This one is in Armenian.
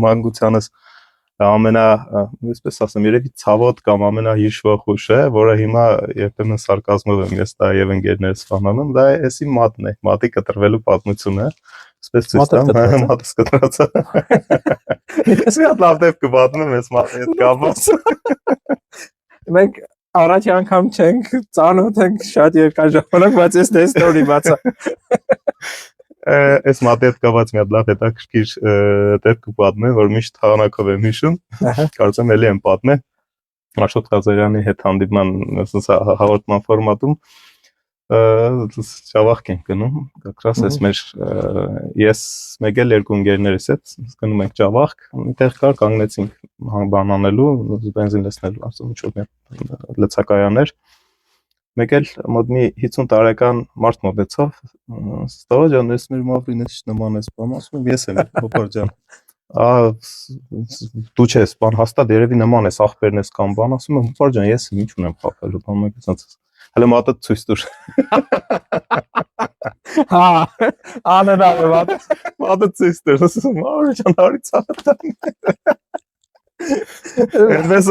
մանկությանս այսպես ասեմ, երևի ցավոտ կամ ամենահիշվող հուշը, որը հիմա երբեմն սարկազմով եմ ես դա եւ ընկերներս սպանում, դա է էսի մատն է, մատի կտրվելու պատմությունը, այսպես ցույց տամ, մատս կտրած է։ Ես մի հատ լավ դեպք պատմեմ ես մատի հետ կապված։ Մենք առաջի անգամ չենք ծանոթ ենք շատ երկար ժամանակ, բայց ես դες ստորի բացա։ Այս մատի հետ կապված մի հատ լավ հետաքրքիր դեպք պատմեմ, որ միշտ խաղանակով եմ հիշում, կարծեմ էլի եմ պատմել Աշոտ Ղազարյանի հետ հանդիպման հաղորդման ֆորմատում շավախք ենք գնում, կրաս ես մեր ես մեկ էլ երկու ընկերներս հետ գնում ենք շավախք, այնտեղ կար կանգնեցինք բան անելու, բենզին լցնելու, ասում ինչ-որ մի լցակայաններ մեկ էլ մոտ մի 50 տարեկան մարդ մոտեցավ, Ստավա ջան, ես մեր մավրին էս նման ես բան, ասում եմ ես եմ Պոպար ջան, դու չես բան հաստատ երևի նման ես ախպերն ես կամ բան, ասում եմ Պոպար ջան, ես ինչ ունեմ խափելու, բան մեկ ասած հələ մատը ցույց տուր։ Հա, անհնար է մատը ցույց տուր, ասում Մավրի ջան, արի ցավը տան։ Այդպես